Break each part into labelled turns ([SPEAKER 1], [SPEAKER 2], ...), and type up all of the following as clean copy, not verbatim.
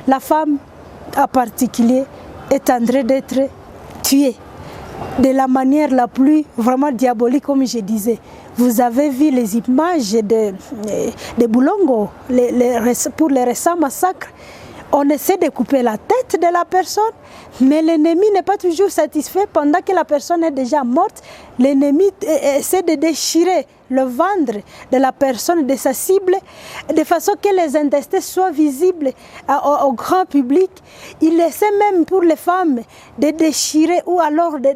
[SPEAKER 1] la femme en particulier est en train d'être tuée de la manière la plus vraiment diabolique, comme je disais. Vous avez vu les images de Boulongo pour les récents massacres. On essaie de couper la tête de la personne, mais l'ennemi n'est pas toujours satisfait. Pendant que la personne est déjà morte, l'ennemi essaie de déchirer le ventre de la personne, de sa cible, de façon que les intestins soient visibles au grand public. Il essaie même pour les femmes de déchirer ou alors de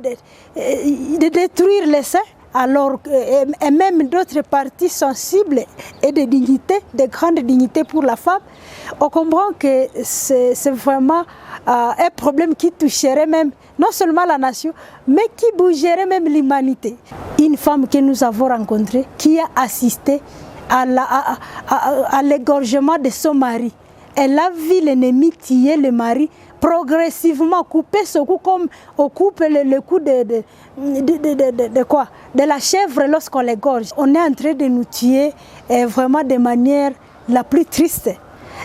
[SPEAKER 1] détruire les seins. Alors, et même d'autres parties sensibles et de dignité, de grande dignité pour la femme, on comprend que c'est vraiment un problème qui toucherait même non seulement la nation, mais qui bougerait même l'humanité. Une femme que nous avons rencontrée qui a assisté à l'égorgement de son mari. Elle a vu l'ennemi tuer le mari progressivement, couper ce cou comme on coupe le cou de la chèvre lorsqu'on l'égorge. On est en train de nous tuer vraiment de manière la plus triste,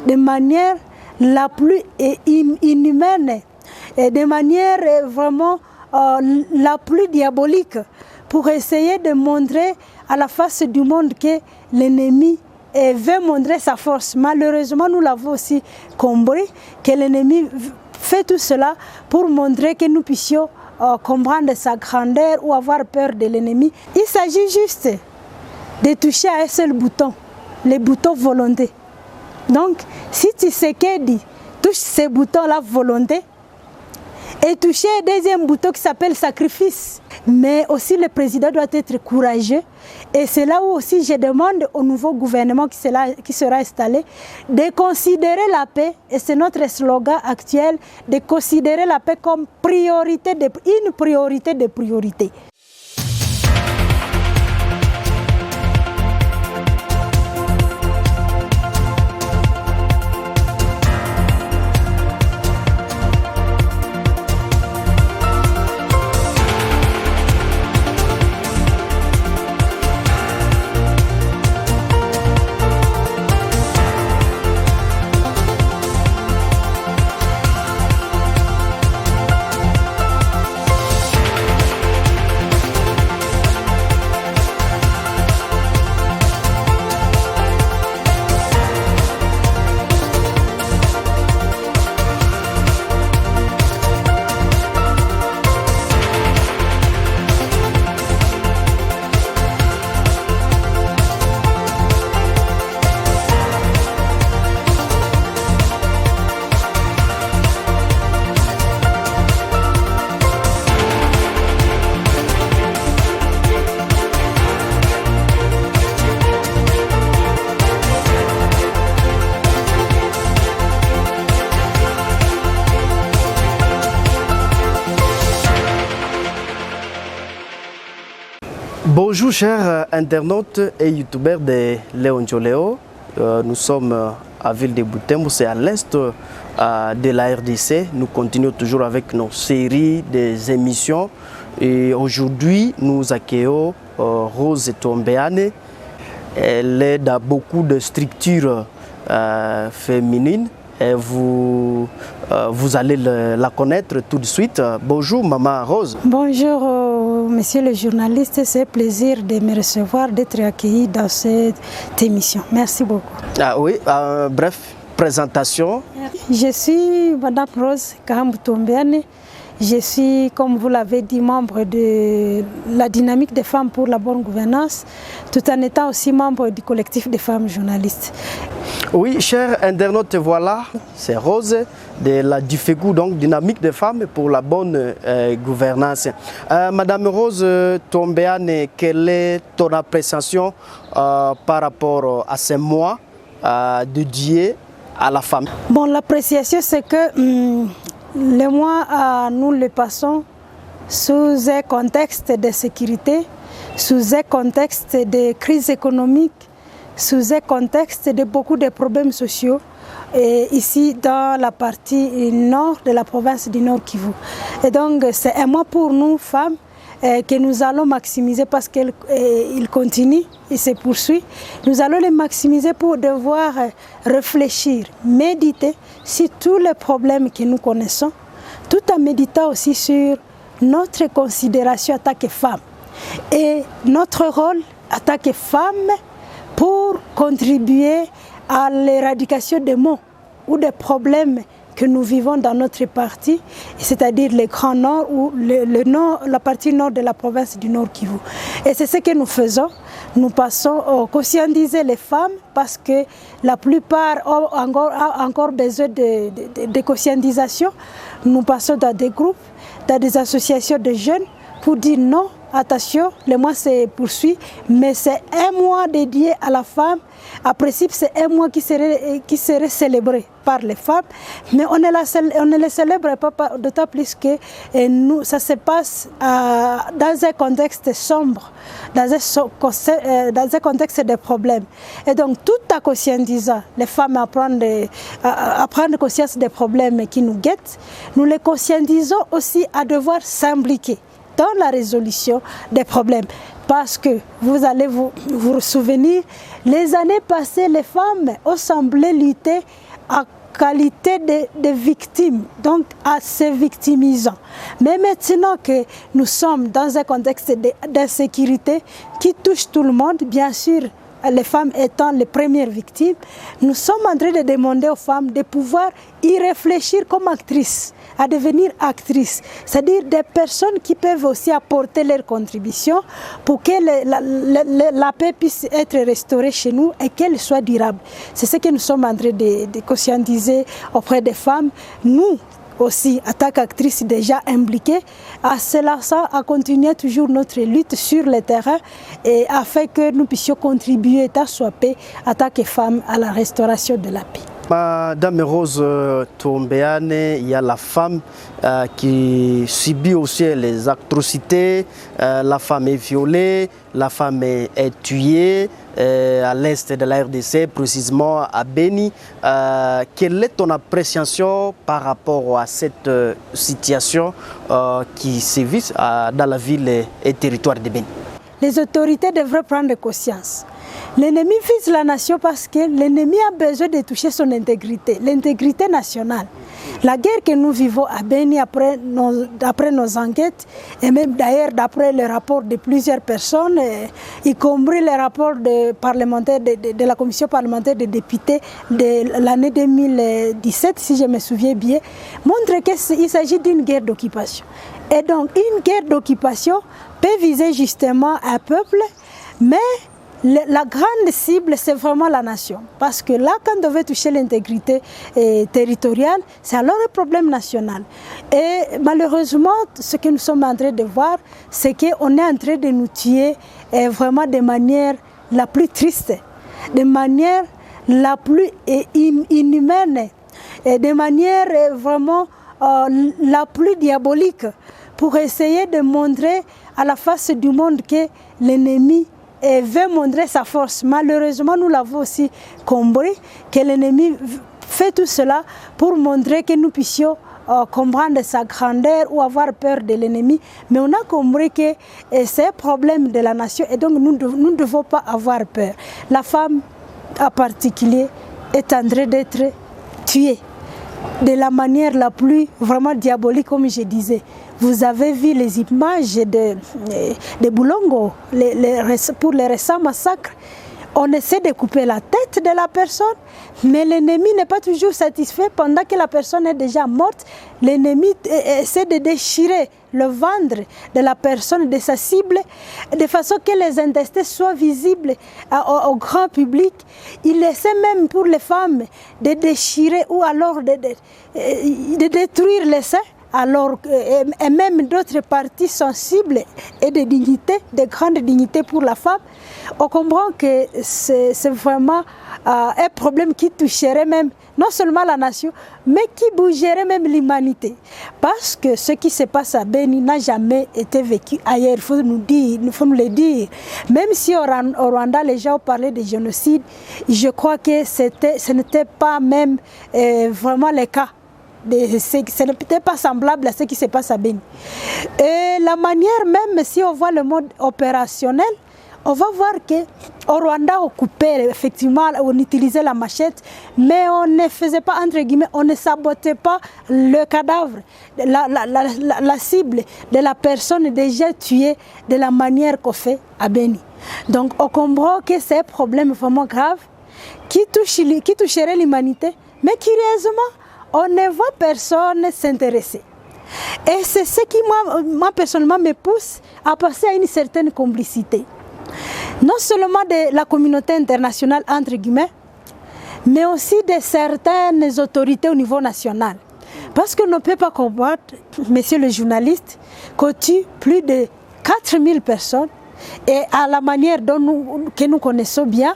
[SPEAKER 1] de manière la plus inhumaine, et de manière vraiment la plus diabolique, pour essayer de montrer à la face du monde que l'ennemi veut montrer sa force. Malheureusement, nous l'avons aussi compris, que l'ennemi fait tout cela pour montrer que nous puissions comprendre sa grandeur ou avoir peur de l'ennemi. Il s'agit juste de toucher à un seul bouton, le bouton volonté. Donc, si Tshisekedi touche ce bouton-là, volonté, et toucher un deuxième bouton qui s'appelle sacrifice. Mais aussi le président doit être courageux. Et c'est là où aussi je demande au nouveau gouvernement qui sera installé de considérer la paix, et c'est notre slogan actuel, de considérer la paix comme une priorité de priorités.
[SPEAKER 2] Bonjour chers internautes et youtubeurs de Léon Joléo. Nous sommes à Ville de Butembo, c'est à l'est de la RDC. Nous continuons toujours avec nos séries des émissions. Et aujourd'hui, nous accueillons Rose Tombeane. Elle est dans beaucoup de structures féminines. Et vous allez la connaître tout de suite. Bonjour Maman Rose.
[SPEAKER 1] Bonjour monsieur le journaliste, c'est un plaisir de me recevoir, d'être accueilli dans cette émission. Merci beaucoup.
[SPEAKER 2] Ah oui, bref, présentation.
[SPEAKER 1] Je suis Madame Rose Kahambu Tombeane. Je suis, comme vous l'avez dit, membre de la dynamique des femmes pour la bonne gouvernance, tout en étant aussi membre du collectif des femmes journalistes.
[SPEAKER 2] Oui, chers internautes, voilà, c'est Rose de la DIFEGU, donc Dynamique des femmes pour la bonne gouvernance. Madame Rose Tombeane, quelle est ton appréciation par rapport à ces mois dédiés à la femme?
[SPEAKER 1] Bon, l'appréciation, c'est que les mois, nous les passons sous un contexte de sécurité, sous un contexte de crise économique, sous un contexte de beaucoup de problèmes sociaux, et ici dans la partie nord de la province du Nord Kivu. Et donc c'est un mois pour nous femmes que nous allons maximiser parce qu'il continue, il se poursuit. Nous allons les maximiser pour devoir réfléchir, méditer sur tous les problèmes que nous connaissons, tout en méditant aussi sur notre considération en tant que femme et notre rôle en tant que femme pour contribuer à l'éradication des maux ou des problèmes que nous vivons dans notre partie, c'est-à-dire le Grand Nord ou la partie nord de la province du Nord Kivu. Et c'est ce que nous faisons. Nous passons à conscientiser les femmes parce que la plupart ont encore besoin de conscientisation. Nous passons dans des groupes, dans des associations de jeunes pour dire non, attention, le mois se poursuit, mais c'est un mois dédié à la femme. En principe, c'est un mois qui serait célébré par les femmes, mais on ne le célèbre pas d'autant plus que ça se passe dans un contexte sombre, dans un contexte de problèmes. Et donc, tout en conscientisant les femmes à prendre conscience des problèmes qui nous guettent, nous les conscientisons aussi à devoir s'impliquer dans la résolution des problèmes. Parce que vous allez vous souvenir, les années passées, les femmes ont semblé lutter en qualité de victimes, donc à se victimisant. Mais maintenant que nous sommes dans un contexte d'insécurité qui touche tout le monde, bien sûr, les femmes étant les premières victimes, nous sommes en train de demander aux femmes de pouvoir y réfléchir comme actrices, à devenir actrices, c'est-à-dire des personnes qui peuvent aussi apporter leur contribution pour que la paix puisse être restaurée chez nous et qu'elle soit durable. C'est ce que nous sommes en train de conscientiser auprès des femmes. Nous aussi, en tant qu'actrices déjà impliquées, à continuer toujours notre lutte sur le terrain et afin que nous puissions contribuer tant soit peu en tant que femmes à la restauration de la paix.
[SPEAKER 2] Madame Rose Tombeane, il y a la femme qui subit aussi les atrocités, la femme est violée, la femme est tuée à l'est de la RDC, précisément à Beni. Quelle est ton appréciation par rapport à cette situation qui sévit dans la ville et territoire de Beni?
[SPEAKER 1] Les autorités devraient prendre conscience. L'ennemi vise la nation parce que l'ennemi a besoin de toucher son intégrité, l'intégrité nationale. La guerre que nous vivons à Beni après nos enquêtes, et même d'ailleurs d'après le rapport de plusieurs personnes, y compris le rapport de la commission parlementaire des députés de l'année 2017, si je me souviens bien, montre qu'il s'agit d'une guerre d'occupation. Et donc une guerre d'occupation peut viser justement un peuple, mais la grande cible, c'est vraiment la nation. Parce que là, quand on veut toucher l'intégrité territoriale, c'est alors un problème national. Et malheureusement, ce que nous sommes en train de voir, c'est qu'on est en train de nous tuer vraiment de manière la plus triste, de manière la plus inhumaine, et de manière vraiment la plus diabolique, pour essayer de montrer à la face du monde que l'ennemi veut montrer sa force. Malheureusement, nous l'avons aussi compris, que l'ennemi fait tout cela pour montrer que nous puissions comprendre sa grandeur ou avoir peur de l'ennemi. Mais on a compris que c'est un problème de la nation et donc nous ne devons pas avoir peur. La femme en particulier est en train d'être tuée de la manière la plus vraiment diabolique, comme je disais. Vous avez vu les images de Boulongo pour les récents massacres. On essaie de couper la tête de la personne, mais l'ennemi n'est pas toujours satisfait. Pendant que la personne est déjà morte, l'ennemi essaie de déchirer le ventre de la personne, de sa cible, de façon que les intestins soient visibles au grand public. Il essaie même pour les femmes de déchirer ou alors de détruire les seins. Alors, et même d'autres parties sensibles et de dignité, de grande dignité pour la femme, on comprend que c'est vraiment un problème qui toucherait même non seulement la nation, mais qui bougerait même l'humanité. Parce que ce qui se passe à Beni n'a jamais été vécu ailleurs, il faut nous le dire. Même si au Rwanda, les gens parlaient de génocide, je crois que ce n'était pas même vraiment le cas. ce n'était pas semblable à ce qui se passe à Beni. Et la manière même, si on voit le mode opérationnel, on va voir qu'au Rwanda, on coupait, effectivement, on utilisait la machette, mais on ne faisait pas, entre guillemets, on ne sabotait pas le cadavre, la cible de la personne déjà tuée de la manière qu'on fait à Beni. Donc, on comprend que c'est un problème vraiment grave qui toucherait l'humanité, mais curieusement, on ne voit personne s'intéresser. Et c'est ce qui, moi, personnellement, me pousse à passer à une certaine complicité. Non seulement de la communauté internationale, entre guillemets, mais aussi de certaines autorités au niveau national. Parce qu'on ne peut pas combattre, messieurs les journalistes, qu'on tue plus de 4000 personnes, et à la manière que nous connaissons bien,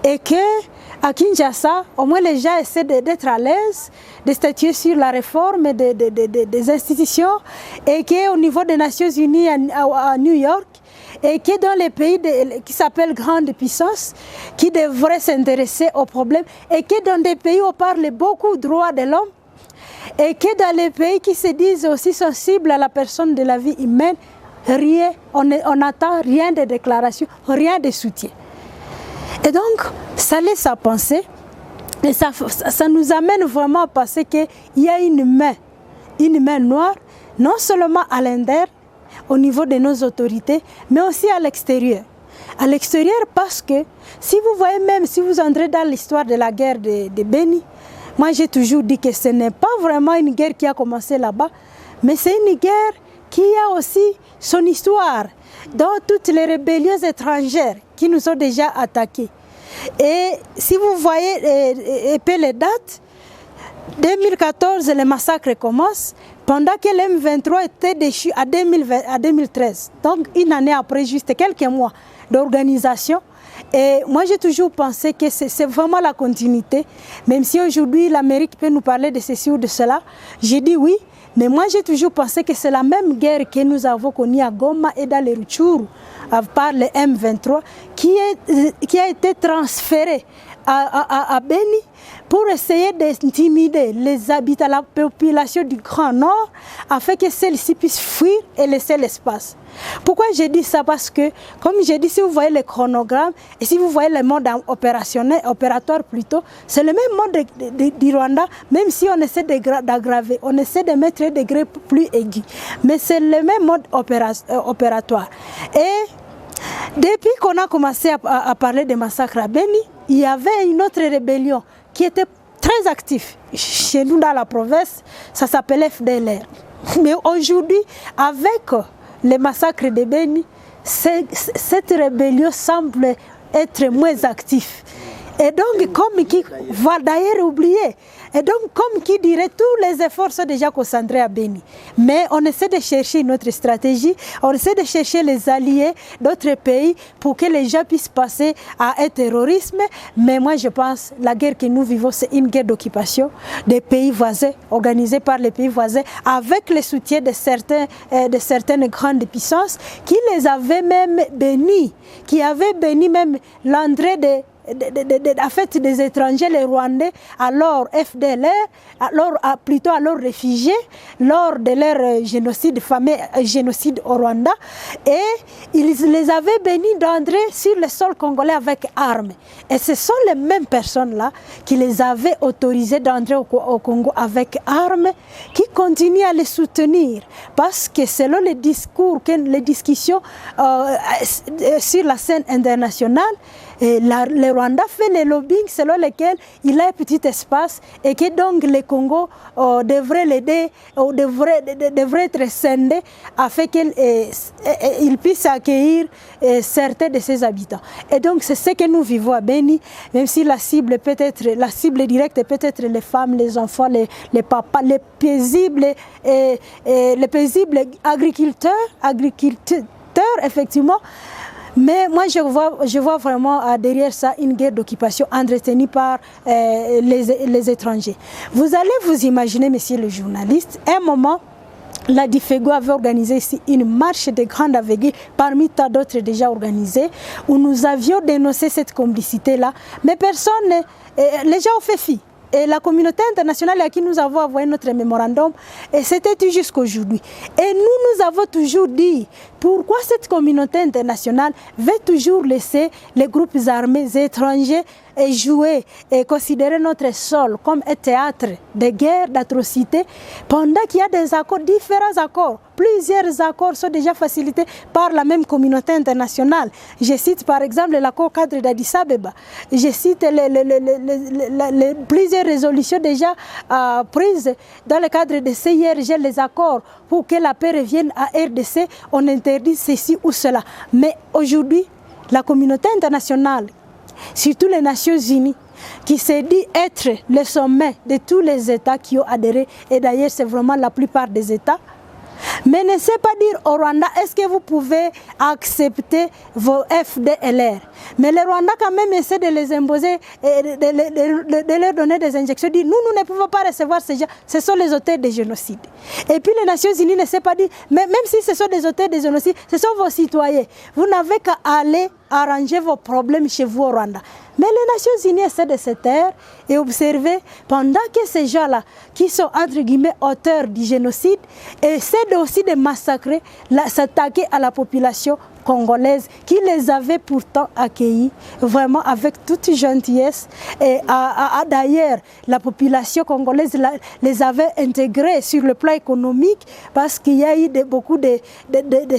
[SPEAKER 1] et qu'à Kinshasa, au moins les gens essaient d'être à l'aise, de statuer sur la réforme des institutions, et qu'au niveau des Nations Unies à New York, et que dans les pays qui s'appellent grandes puissances, qui devraient s'intéresser aux problèmes, et que dans des pays où on parle beaucoup de droits de l'homme, et que dans les pays qui se disent aussi sensibles à la personne de la vie humaine, rien, on n'attend rien de déclaration, rien de soutien. Et donc, ça laisse à penser, et ça nous amène vraiment à penser qu'il y a une main noire, non seulement à l'interne, au niveau de nos autorités, mais aussi à l'extérieur. À l'extérieur parce que, si vous voyez même, si vous entrez dans l'histoire de la guerre de Beni, moi j'ai toujours dit que ce n'est pas vraiment une guerre qui a commencé là-bas, mais c'est une guerre qui a aussi son histoire dans toutes les rébellions étrangères qui nous ont déjà attaqués. Et si vous voyez les dates, 2014, le massacre commence, pendant que l'M23 était déchu à 2013. Donc une année après, juste quelques mois d'organisation. Et moi j'ai toujours pensé que c'est vraiment la continuité. Même si aujourd'hui l'Amérique peut nous parler de ceci ou de cela, j'ai dit oui. Mais moi j'ai toujours pensé que c'est la même guerre que nous avons connue à Goma et dans les Rutshuru par le M23 qui a été transférée à Beni pour essayer d'intimider les habitants, la population du Grand Nord, afin que celle-ci puisse fuir et laisser l'espace. Pourquoi j'ai dit ça? Parce que, comme j'ai dit, si vous voyez le chronogramme et si vous voyez le mode opératoire plutôt, c'est le même mode du Rwanda, même si on essaie d'aggraver, on essaie de mettre un degré plus aigu. Mais c'est le même mode opératoire. Et depuis qu'on a commencé à parler des massacres à Beni, il y avait une autre rébellion qui était très active chez nous dans la province, ça s'appelait FDLR. Mais aujourd'hui, avec les massacres de Beni, cette rébellion semble être moins active. Et donc, comme qui va d'ailleurs oublier, et donc comme qui dirait, tous les efforts sont déjà concentrés à Beni. Mais on essaie de chercher une autre stratégie, on essaie de chercher les alliés d'autres pays pour que les gens puissent passer à un terrorisme. Mais moi je pense que la guerre que nous vivons, c'est une guerre d'occupation des pays voisins, organisée par les pays voisins, avec le soutien de certaines grandes puissances qui les avaient même bénis, qui avaient béni même l'entrée des étrangers, les Rwandais, à leur FDLR, plutôt à leurs réfugiés, lors de leur génocide, fameux génocide au Rwanda, et ils les avaient bénis d'entrer sur le sol congolais avec armes. Et ce sont les mêmes personnes-là qui les avaient autorisés d'entrer au Congo avec armes, qui continuent à les soutenir, parce que selon les discours, les discussions sur la scène internationale, le Rwanda fait les lobbying selon lesquels il a un petit espace et que donc le Congo devrait l'aider, devrait être scindé afin qu'il puisse accueillir certains de ses habitants. Et donc c'est ce que nous vivons à Beni, même si la cible directe peut être les femmes, les enfants, les papas, les paisibles agriculteurs effectivement. Mais moi, je vois vraiment derrière ça une guerre d'occupation entretenue par les étrangers. Vous allez vous imaginer, messieurs les journalistes, à un moment, la DIFEGO avait organisé ici une marche de grande envergure, parmi tant d'autres déjà organisées, où nous avions dénoncé cette complicité-là. Mais personne, les gens ont fait fi. et la communauté internationale à qui nous avons envoyé notre mémorandum, et c'était jusqu'aujourd'hui. Et nous avons toujours dit pourquoi cette communauté internationale veut toujours laisser les groupes armés étrangers et jouer et considérer notre sol comme un théâtre de guerre, d'atrocités, pendant qu'il y a des accords, différents accords. Plusieurs accords sont déjà facilités par la même communauté internationale. Je cite par exemple l'accord cadre d'Addis Abeba. Je cite plusieurs résolutions déjà prises dans le cadre de CIRG, les accords pour que la paix revienne à RDC. On interdit ceci ou cela. Mais aujourd'hui, la communauté internationale, surtout les Nations Unies, qui s'est dit être le sommet de tous les États qui ont adhéré, et d'ailleurs c'est vraiment la plupart des États, mais ne sait pas dire au Rwanda, est-ce que vous pouvez accepter vos FDLR? Mais le Rwanda quand même essaie de les imposer, de leur donner des injections, dit nous ne pouvons pas recevoir ces gens, ce sont les auteurs des génocides. Et puis les Nations Unies ne sait pas dire, mais même si ce sont des auteurs des génocides, ce sont vos citoyens. Vous n'avez qu'à aller arranger vos problèmes chez vous au Rwanda. Mais les Nations Unies essaient de se taire et observer pendant que ces gens-là, qui sont entre guillemets auteurs du génocide, essaient aussi de massacrer, s'attaquer à la population congolaise qui les avait pourtant accueillis vraiment avec toute gentillesse. Et d'ailleurs, la population congolaise les avait intégrés sur le plan économique parce qu'il y a eu beaucoup de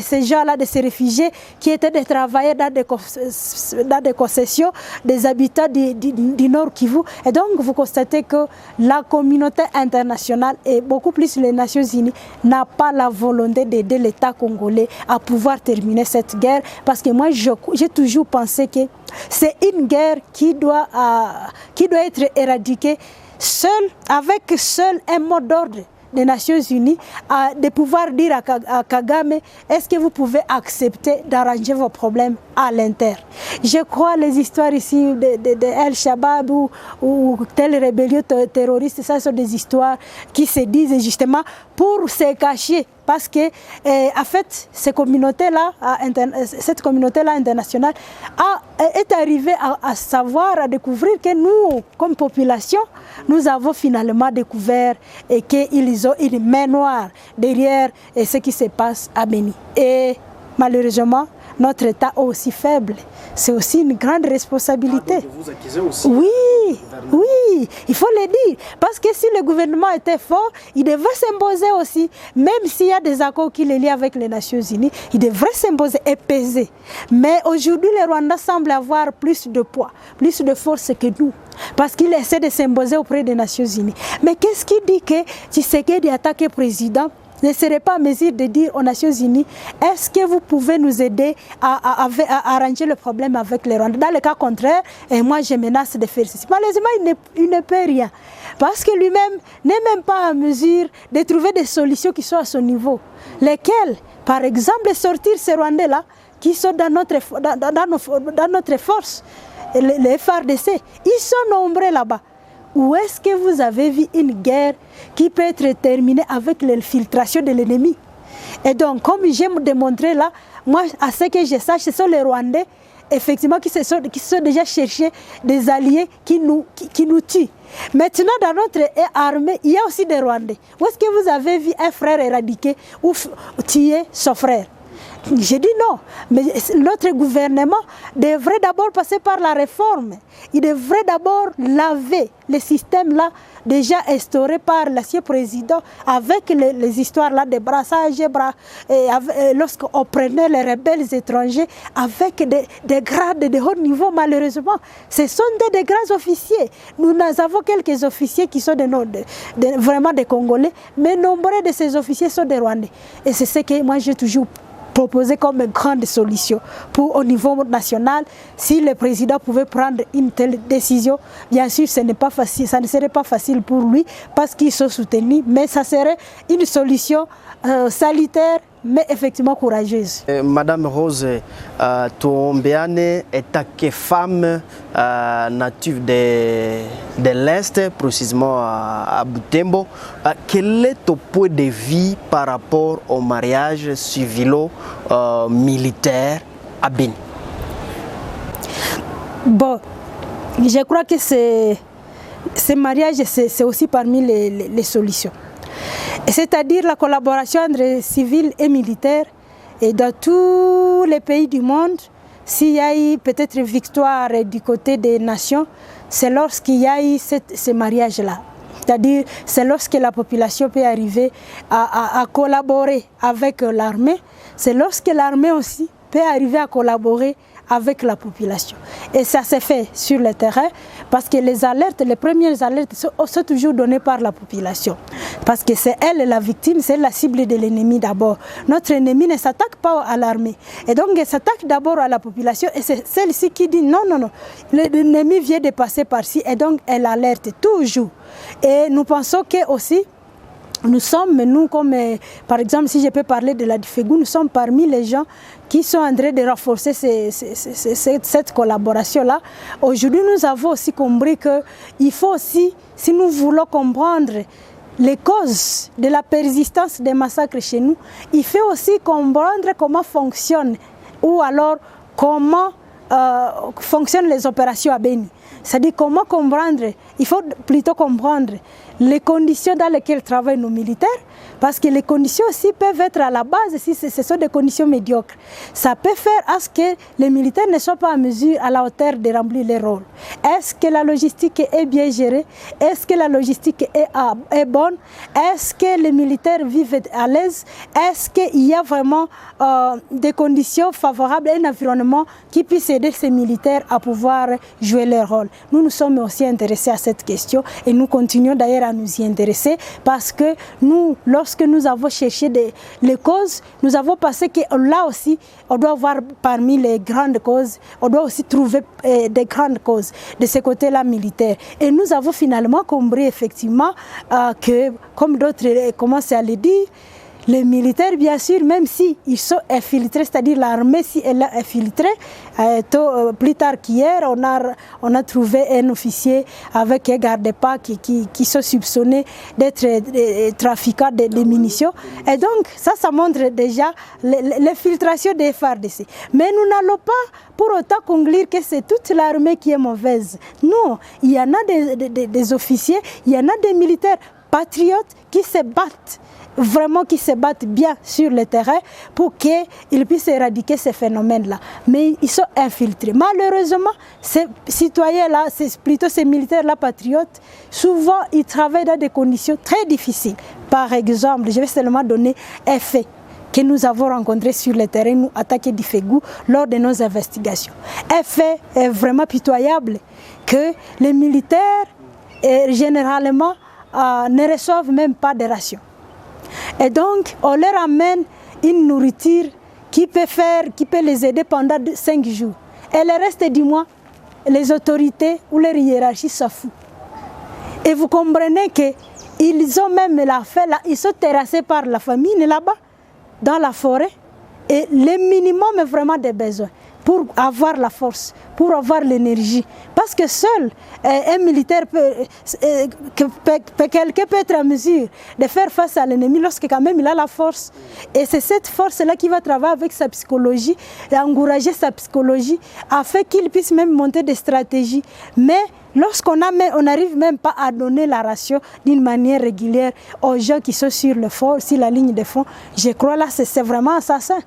[SPEAKER 1] ces gens-là, de ces réfugiés qui étaient des travailleurs dans des concessions des habitants du Nord Kivu. Et donc, vous constatez que la communauté internationale et beaucoup plus les Nations Unies n'a pas la volonté d'aider l'État congolais à pouvoir terminer cette guerre, parce que moi j'ai toujours pensé que c'est une guerre qui doit être éradiquée avec un mot d'ordre des Nations Unies, de pouvoir dire à Kagame, est-ce que vous pouvez accepter d'arranger vos problèmes à l'interne? Je crois les histoires ici de El-Shabaab ou telle rébellion terroriste, ça sont des histoires qui se disent justement pour se cacher. Parce que, en fait, cette communauté-là internationale est arrivée à savoir, à découvrir que nous, comme population, nous avons finalement découvert qu'ils ont une main noire derrière ce qui se passe à Beni. Et malheureusement, notre État est aussi faible. C'est aussi une grande responsabilité.
[SPEAKER 2] Donc vous accusez aussi
[SPEAKER 1] oui, il faut le dire. Parce que si le gouvernement était fort, il devrait s'imposer aussi. Même s'il y a des accords qui les lient avec les Nations Unies, il devrait s'imposer et peser. Mais aujourd'hui, le Rwanda semble avoir plus de poids, plus de force que nous. Parce qu'il essaie de s'imposer auprès des Nations Unies. Mais qu'est-ce qui dit que Tshisekedi attaque le président ne serait pas en mesure de dire aux Nations Unies, est-ce que vous pouvez nous aider à arranger le problème avec les Rwandais? Dans le cas contraire, et moi je menace de faire ceci. Malheureusement, il ne peut rien. Parce que lui-même n'est même pas en mesure de trouver des solutions qui sont à son niveau. Lesquelles, par exemple, sortir ces Rwandais-là qui sont dans notre force, les FARDC, ils sont nombreux là-bas. Où est-ce que vous avez vu une guerre qui peut être terminée avec l'infiltration de l'ennemi? Et donc, comme j'ai démontré là, moi, à ce que je sache, ce sont les Rwandais, effectivement, qui se sont déjà cherchés des alliés qui nous tuent. Maintenant, dans notre armée, il y a aussi des Rwandais. Où est-ce que vous avez vu un frère éradiquer ou tuer son frère? J'ai dit non, mais notre gouvernement devrait d'abord passer par la réforme. Il devrait d'abord laver les systèmes-là déjà instaurés par l'ancien président avec les histoires-là de brassage, lorsqu'on prenait les rebelles étrangers avec des grades de haut niveau, malheureusement. Ce sont des grands officiers. Nous avons quelques officiers qui sont vraiment des Congolais, mais nombreux de ces officiers sont des Rwandais. Et c'est ce que moi j'ai toujours proposé comme une grande solution pour au niveau national. Si le président pouvait prendre une telle décision, bien sûr ce n'est pas facile, ça ne serait pas facile pour lui parce qu'ils sont soutenus, mais ça serait une solution salutaire mais effectivement courageuse.
[SPEAKER 2] Madame Rose Tuombeane est une femme native de l'Est, précisément à Butembo. Quel est ton point de vue par rapport au mariage civilo-militaire à Beni?
[SPEAKER 1] Bon, je crois que c'est Ces mariages, c'est aussi parmi les solutions. C'est-à-dire la collaboration entre civils et militaires. Et dans tous les pays du monde, s'il y a eu peut-être une victoire du côté des nations, c'est lorsqu'il y a eu ce mariage-là. C'est-à-dire, c'est lorsque la population peut arriver à collaborer avec l'armée, c'est lorsque l'armée aussi peut arriver à collaborer avec la population. Et ça s'est fait sur le terrain parce que les premières alertes sont toujours données par la population. Parce que c'est elle la victime, c'est la cible de l'ennemi d'abord. Notre ennemi ne s'attaque pas à l'armée. Et donc il s'attaque d'abord à la population et c'est celle-ci qui dit non, l'ennemi vient de passer par-ci et donc elle alerte toujours. Et nous pensons que aussi, nous comme par exemple si je peux parler de la Difegu, nous sommes parmi les gens qui sont en train de renforcer cette collaboration-là. Aujourd'hui, nous avons aussi compris qu'il faut aussi, si nous voulons comprendre les causes de la persistance des massacres chez nous, il faut aussi comprendre comment fonctionnent ou alors comment fonctionnent les opérations à Beni. C'est-à-dire comment comprendre, il faut plutôt comprendre les conditions dans lesquelles travaillent nos militaires, parce que les conditions aussi peuvent être à la base, si ce sont des conditions médiocres. Ça peut faire à ce que les militaires ne soient pas à mesure, à la hauteur de remplir leur rôle. Est-ce que la logistique est bien gérée? Est-ce que la logistique est bonne? Est-ce que les militaires vivent à l'aise? Est-ce qu'il y a vraiment des conditions favorables, un environnement qui puisse aider ces militaires à pouvoir jouer leur rôle? Nous nous sommes aussi intéressés à cette question et nous continuons d'ailleurs à nous y intéresser parce que nous, lorsque nous avons cherché les causes, nous avons pensé que là aussi, on doit voir parmi les grandes causes, on doit aussi trouver des grandes causes de ce côté-là militaire. Et nous avons finalement compris effectivement que, comme d'autres commencent à le dire, les militaires, bien sûr, même s'ils sont infiltrés, c'est-à-dire l'armée, si elle est infiltrée, plus tard qu'hier, on a trouvé un officier avec un garde-pas qui sont soupçonnés d'être trafiquants de munitions. Et donc, ça montre déjà l'infiltration des FARDC. Mais nous n'allons pas pour autant conclure que c'est toute l'armée qui est mauvaise. Non, il y en a des officiers, il y en a des militaires patriotes qui se battent. Vraiment qui se battent bien sur le terrain pour qu'ils puissent éradiquer ces phénomènes-là. Mais ils sont infiltrés. Malheureusement, ces citoyens-là, plutôt ces militaires-là patriotes, souvent ils travaillent dans des conditions très difficiles. Par exemple, je vais seulement donner un fait que nous avons rencontré sur le terrain, nous attaquer Difegu lors de nos investigations. Un fait est vraiment pitoyable que les militaires, généralement, ne reçoivent même pas de rations. Et donc, on leur amène une nourriture qui peut les aider pendant 5 jours. Et le reste du mois, les autorités ou leur hiérarchie s'en foutent. Et vous comprenez qu'ils ont même ils sont terrassés par la famine là-bas, dans la forêt. Et le minimum est vraiment des besoins pour avoir la force, pour avoir l'énergie. Parce que seul un militaire quelqu'un peut être en mesure de faire face à l'ennemi lorsque quand même il a la force. Et c'est cette force-là qui va travailler avec sa psychologie, et encourager sa psychologie, afin qu'il puisse même monter des stratégies. Mais lorsqu'on n'arrive même pas à donner la ration d'une manière régulière aux gens qui sont sur le front, sur la ligne de front, je crois là c'est vraiment assassin.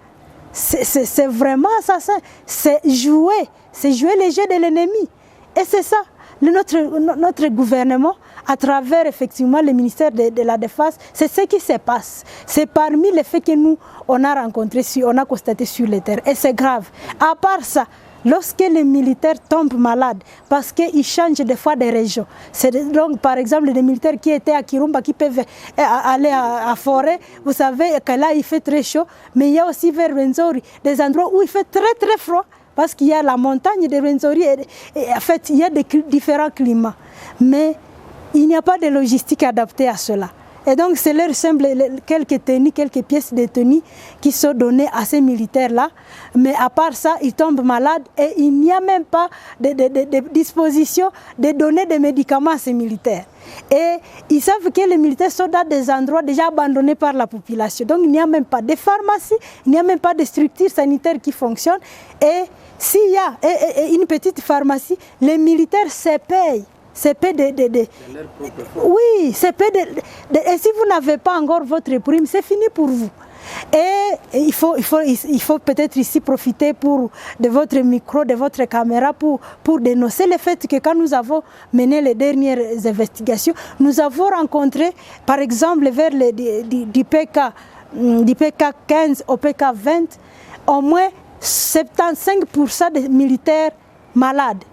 [SPEAKER 1] C'est vraiment assassin. C'est jouer les jeux de l'ennemi. Et c'est ça, notre gouvernement, à travers effectivement le ministère de la Défense, c'est ce qui se passe. C'est parmi les faits que nous, on a constaté sur le terrain. Et c'est grave. À part ça, lorsque les militaires tombent malades, parce qu'ils changent des fois de région, c'est donc par exemple des militaires qui étaient à Kirumba, qui peuvent aller à Forêt, vous savez que là il fait très chaud, mais il y a aussi vers Rwenzori des endroits où il fait très très froid, parce qu'il y a la montagne de Rwenzori, et en fait il y a différents climats, mais il n'y a pas de logistique adaptée à cela. Et donc, c'est leur simple quelques tenues, quelques pièces de tenues qui sont données à ces militaires-là. Mais à part ça, ils tombent malades et il n'y a même pas de disposition de donner des médicaments à ces militaires. Et ils savent que les militaires sont dans des endroits déjà abandonnés par la population. Donc, il n'y a même pas de pharmacie, il n'y a même pas de structure sanitaire qui fonctionne. Et s'il y a une petite pharmacie, les militaires se payent c'est peu oui, c'est peu et si vous n'avez pas encore votre prime, c'est fini pour vous. Et il faut peut-être ici profiter de votre micro, de votre caméra pour dénoncer le fait que quand nous avons mené les dernières investigations, nous avons rencontré, par exemple, vers du PK 15 au PK 20, au moins 75% des militaires malades.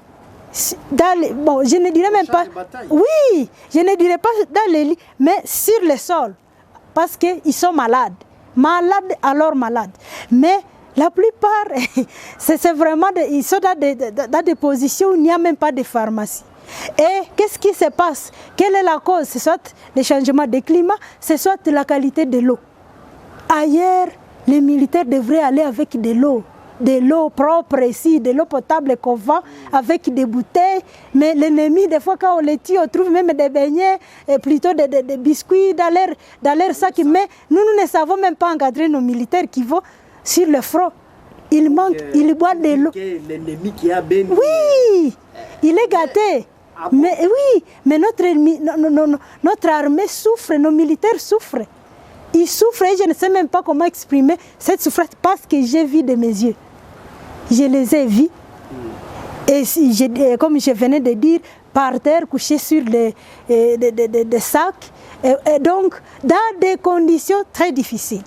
[SPEAKER 1] Bon, je ne dirais même pas, oui, je ne dirais pas dans les lits, mais sur le sol, parce qu'ils sont malades. Malades, alors malades. Mais la plupart, c'est vraiment, ils sont dans des positions où il n'y a même pas de pharmacie. Et qu'est-ce qui se passe? Quelle est la cause? C'est soit le changement de climat, c'est soit la qualité de l'eau. Ailleurs, les militaires devraient aller avec de l'eau propre ici, de l'eau potable qu'on vend avec des bouteilles. Mais l'ennemi, des fois, quand on les tue, on trouve même des beignets, plutôt des biscuits dans leur sac. Mais nous ne savons même pas encadrer nos militaires qui vont sur le front. Il manque, il boit de l'eau.
[SPEAKER 2] L'ennemi qui a béni.
[SPEAKER 1] Oui, il est gâté. Mais oui, mais notre armée souffre, nos militaires souffrent. Ils souffrent et je ne sais même pas comment exprimer cette souffrance parce que j'ai vu de mes yeux. Je les ai vus. Et comme je venais de dire, par terre, couchés sur des sacs. Et donc, dans des conditions très difficiles.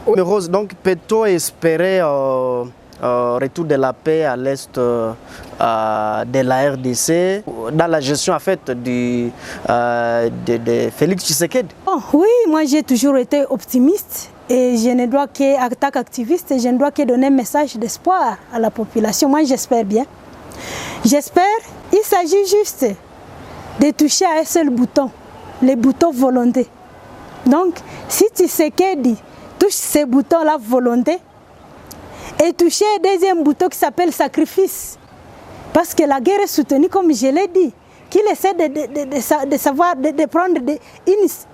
[SPEAKER 2] Mais Rose, donc peut-on espérer retour de la paix à l'est de la RDC dans la gestion en fait de Félix Tshisekedi?
[SPEAKER 1] Oh, oui, moi j'ai toujours été optimiste et je ne dois qu'en tant qu'activiste, je ne dois que donner un message d'espoir à la population. Moi j'espère bien. J'espère, il s'agit juste de toucher à un seul bouton, le bouton volonté. Donc si Tshisekedi touche ce bouton-là, volonté, et toucher un deuxième bouton qui s'appelle sacrifice. Parce que la guerre est soutenue, comme je l'ai dit, qu'il essaie de prendre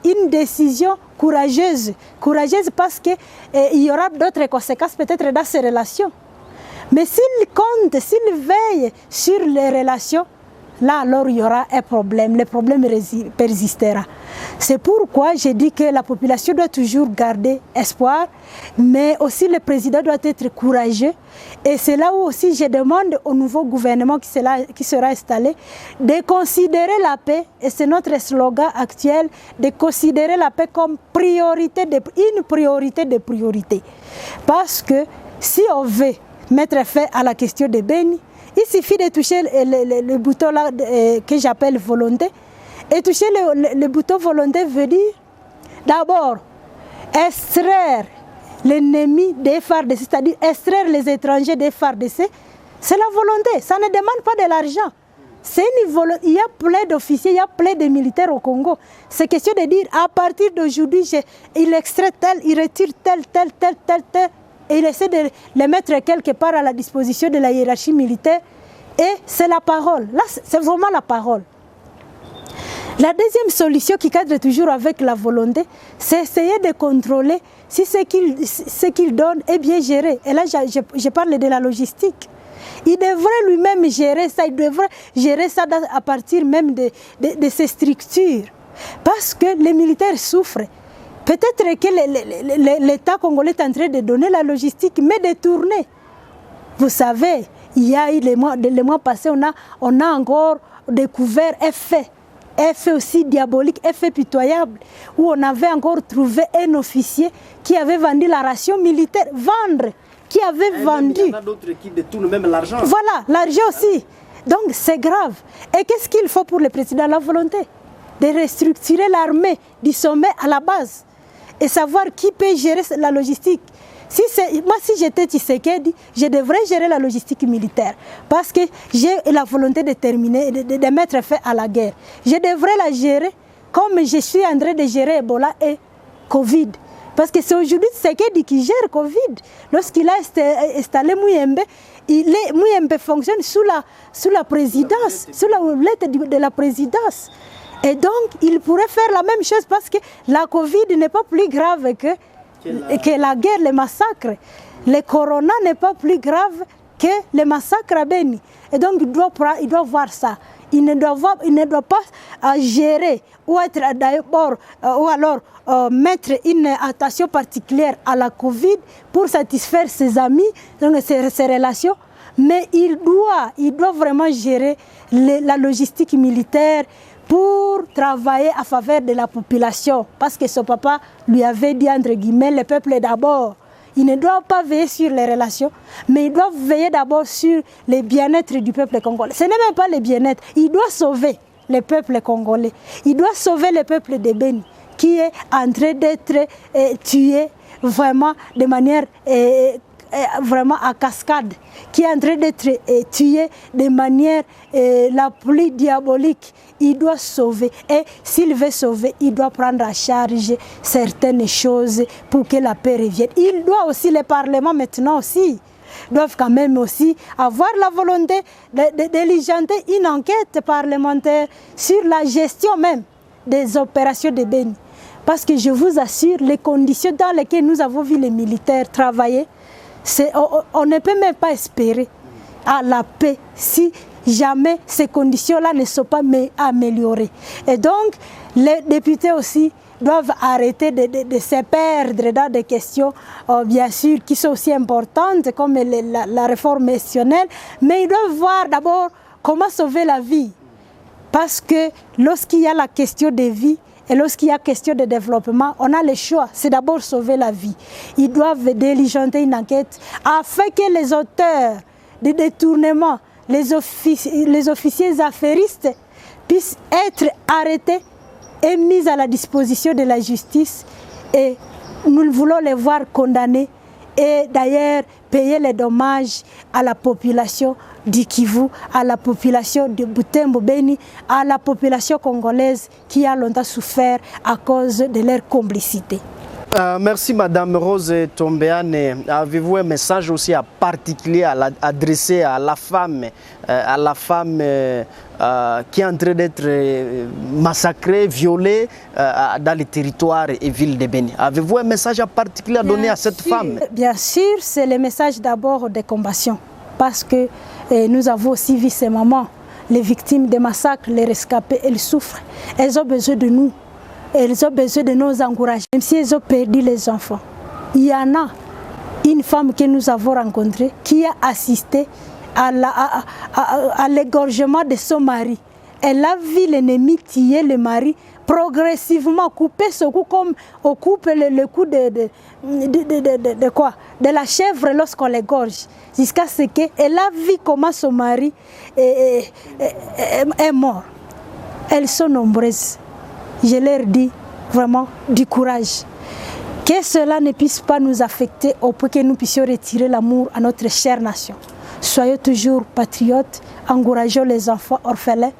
[SPEAKER 1] une décision courageuse. Courageuse parce qu'il y aura d'autres conséquences peut-être dans ces relations. Mais s'il compte, s'il veille sur les relations, là alors il y aura un problème, le problème persistera. C'est pourquoi j'ai dit que la population doit toujours garder espoir, mais aussi le président doit être courageux. Et c'est là où aussi je demande au nouveau gouvernement qui sera installé de considérer la paix, et c'est notre slogan actuel, de considérer la paix comme une priorité de priorité. Parce que si on veut mettre fin à la question de Béni, il suffit de toucher le bouton là que j'appelle volonté. Et toucher le bouton volonté veut dire d'abord extraire l'ennemi des FARDC, c'est-à-dire extraire les étrangers des FARDC. C'est la volonté, ça ne demande pas de l'argent. Il y a plein d'officiers, il y a plein de militaires au Congo. C'est question de dire à partir d'aujourd'hui, il extrait tel, il retire tel. Et il essaie de les mettre quelque part à la disposition de la hiérarchie militaire. Et c'est la parole. Là, c'est vraiment la parole. La deuxième solution qui cadre toujours avec la volonté, c'est essayer de contrôler si ce qu'il donne est bien géré. Et là, je parle de la logistique. Il devrait lui-même gérer ça, il devrait gérer ça à partir même de ses structures. Parce que les militaires souffrent. Peut-être que l'État congolais est en train de donner la logistique, mais détournée. Vous savez, il y a eu les mois passés, on a encore découvert un fait aussi diabolique, un fait pitoyable, où on avait encore trouvé un officier qui avait vendu la ration militaire, qui avait vendu.
[SPEAKER 2] Il y en a d'autres qui détournent même l'argent.
[SPEAKER 1] Voilà, l'argent aussi. Donc c'est grave. Et qu'est-ce qu'il faut pour le président? La volonté de restructurer l'armée du sommet à la base et savoir qui peut gérer la logistique. Moi, si j'étais Tshisekedi, je devrais gérer la logistique militaire parce que j'ai la volonté de terminer, de mettre fin à la guerre. Je devrais la gérer comme je suis en train de gérer Ebola et Covid. Parce que c'est aujourd'hui Tshisekedi qui gère Covid. Lorsqu'il a installé Muyembe, Muyembe fonctionne sous la présidence, sous la houlette de la présidence. Et donc, il pourrait faire la même chose parce que la Covid n'est pas plus grave que la guerre, les massacres. Le corona n'est pas plus grave que les massacres à Béni. Et donc, il doit voir ça. il ne doit pas gérer ou être d'abord ou alors mettre une attention particulière à la Covid pour satisfaire ses amis, donc ses relations, mais il doit vraiment gérer la logistique militaire pour travailler à faveur de la population, parce que son papa lui avait dit entre guillemets le peuple d'abord. Il ne doit pas veiller sur les relations, mais il doit veiller d'abord sur le bien-être du peuple congolais. Ce n'est même pas le bien-être, il doit sauver le peuple congolais. Il doit sauver le peuple de Beni, qui est en train d'être tué vraiment de manière vraiment à cascade, qui est en train d'être tué de manière la plus diabolique. Il doit sauver, et s'il veut sauver, il doit prendre en charge certaines choses pour que la paix revienne. Il doit aussi, les parlements maintenant aussi, doivent quand même aussi avoir la volonté de diligenter une enquête parlementaire sur la gestion même des opérations de Beni. Parce que je vous assure, les conditions dans lesquelles nous avons vu les militaires travailler, on ne peut même pas espérer à la paix si jamais ces conditions-là ne sont pas améliorées. Et donc, les députés aussi doivent arrêter de se perdre dans des questions, bien sûr, qui sont aussi importantes, comme la réforme institutionnelle, mais ils doivent voir d'abord comment sauver la vie. Parce que lorsqu'il y a la question des vies, et lorsqu'il y a question de développement, on a le choix, c'est d'abord sauver la vie. Ils doivent diligenter une enquête afin que les auteurs de détournement, les officiers affairistes puissent être arrêtés et mis à la disposition de la justice. Et nous voulons les voir condamnés et d'ailleurs payer les dommages à la population du Kivu, à la population de Butembo Beni, à la population congolaise qui a longtemps souffert à cause de leur complicité.
[SPEAKER 2] Merci Madame Rose Tombeane. Avez-vous un message aussi particulier à adresser à la femme qui est en train d'être massacrée, violée dans les territoires et villes de Beni? Avez-vous un message particulier à donner à cette femme?
[SPEAKER 1] Bien sûr, c'est le message d'abord de compassion, parce que nous avons aussi vu ces mamans, les victimes des massacres, les rescapés, elles souffrent, elles ont besoin de nous. Elles ont besoin de nos encouragements, même si elles ont perdu les enfants. Il y en a une femme que nous avons rencontrée qui a assisté à l'égorgement de son mari. Elle a vu l'ennemi tuer le mari progressivement, couper son cou comme on coupe le cou de la chèvre lorsqu'on l'égorge, jusqu'à ce qu'elle a vu comment son mari est mort. Elles sont nombreuses. Je leur dis vraiment du courage. Que cela ne puisse pas nous affecter au point que nous puissions retirer l'amour à notre chère nation. Soyons toujours patriotes, encourageons les enfants orphelins,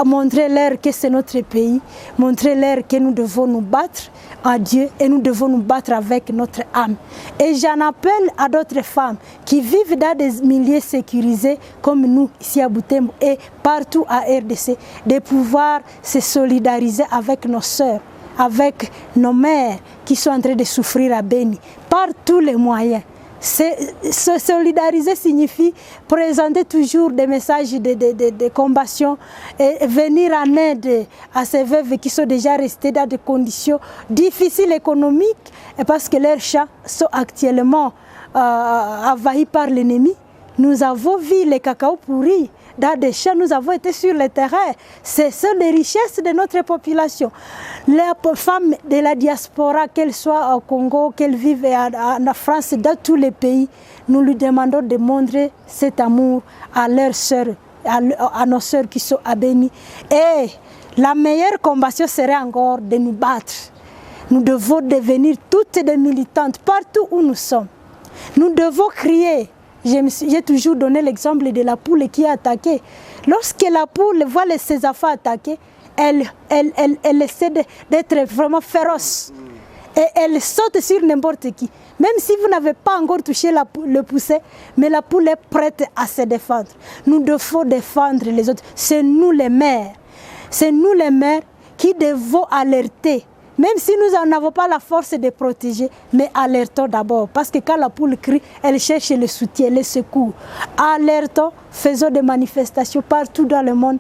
[SPEAKER 1] montrez-leur que c'est notre pays, montrez-leur que nous devons nous battre à Dieu et nous devons nous battre avec notre âme. Et j'en appelle à d'autres femmes qui vivent dans des milieux sécurisés comme nous ici à Butembo et partout à RDC, de pouvoir se solidariser avec nos sœurs, avec nos mères qui sont en train de souffrir à Beni, par tous les moyens. Se solidariser signifie présenter toujours des messages de compassion et venir en aide à ces veuves qui sont déjà restées dans des conditions difficiles économiques et parce que leurs champs sont actuellement envahis par l'ennemi. Nous avons vu les cacao pourris dans des champs, nous avons été sur le terrain. Ce sont les richesses de notre population. Les femmes de la diaspora, qu'elles soient au Congo, qu'elles vivent en France, dans tous les pays, nous lui demandons de montrer cet amour à leurs sœurs, à nos sœurs qui sont à Beni. Et la meilleure compassion serait encore de nous battre. Nous devons devenir toutes des militantes partout où nous sommes. Nous devons crier. J'ai toujours donné l'exemple de la poule qui est attaquée. Lorsque la poule voit ses enfants attaqués, elle essaie d'être vraiment féroce. Et elle saute sur n'importe qui. Même si vous n'avez pas encore touché le poussé, mais la poule est prête à se défendre. Nous devons défendre les autres. C'est nous les mères. C'est nous les mères qui devons alerter. Même si nous n'avons pas la force de protéger, mais alertons d'abord. Parce que quand la poule crie, elle cherche le soutien, le secours. Alertons, faisons des manifestations partout dans le monde.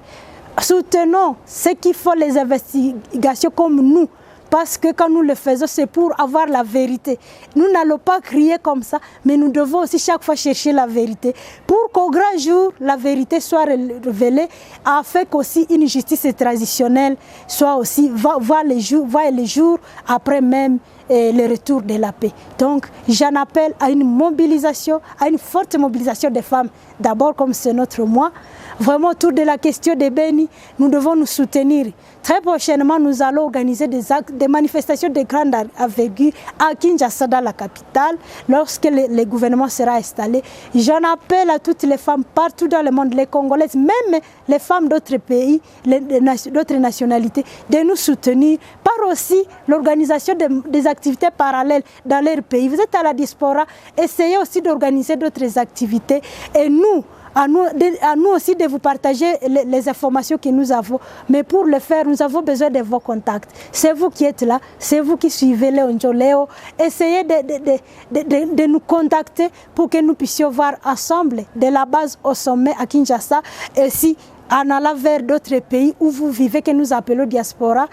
[SPEAKER 1] soutenons ceux qui font les investigations comme nous. Parce que quand nous le faisons, c'est pour avoir la vérité. Nous n'allons pas crier comme ça, mais nous devons aussi chaque fois chercher la vérité. Pour qu'au grand jour, la vérité soit révélée, afin qu'aussi une justice traditionnelle soit aussi, voit les jours après même le retour de la paix. Donc, j'en appelle à une mobilisation, à une forte mobilisation des femmes. D'abord, comme c'est notre mois, vraiment autour de la question des bénis, nous devons nous soutenir. Très prochainement, nous allons organiser des manifestations de grande envergure à Kinshasa, dans la capitale, lorsque le gouvernement sera installé. J'en appelle à toutes les femmes partout dans le monde, les Congolaises, même les femmes d'autres pays, d'autres nationalités, de nous soutenir par aussi l'organisation des activités parallèles dans leur pays. Vous êtes à la diaspora, essayez aussi d'organiser d'autres activités et nous, à nous aussi de vous partager les informations que nous avons. Mais pour le faire, nous avons besoin de vos contacts. C'est vous qui êtes là, c'est vous qui suivez Léon Njoleo. Essayez de nous contacter pour que nous puissions voir ensemble, de la base au sommet à Kinshasa, et si en allant vers d'autres pays où vous vivez, que nous appelons diaspora,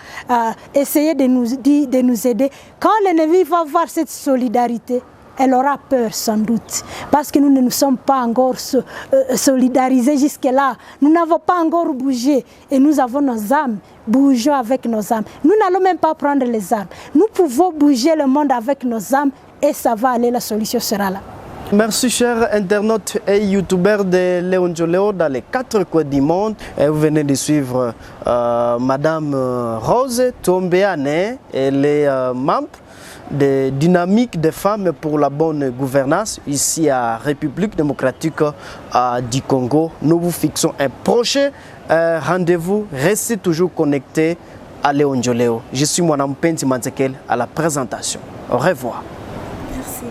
[SPEAKER 1] essayez de nous aider. Quand l'ennemi va voir cette solidarité, elle aura peur sans doute, parce que nous ne nous sommes pas encore solidarisés jusque-là. Nous n'avons pas encore bougé et nous avons nos âmes. Bougeons avec nos âmes. Nous n'allons même pas prendre les armes. Nous pouvons bouger le monde avec nos âmes et ça va aller, la solution sera là.
[SPEAKER 2] Merci chers internautes et youtubeurs de Léon Njoleo dans les 4 coins du monde. Et vous venez de suivre Madame Rose Tombeane, elle est membre de Dynamique des femmes pour la bonne gouvernance ici à République démocratique du Congo. Nous vous fixons un prochain rendez-vous. Restez toujours connectés à Léon Njoleo. Je suis Mwanam Penti Mantekel à la présentation. Au revoir.
[SPEAKER 1] Merci.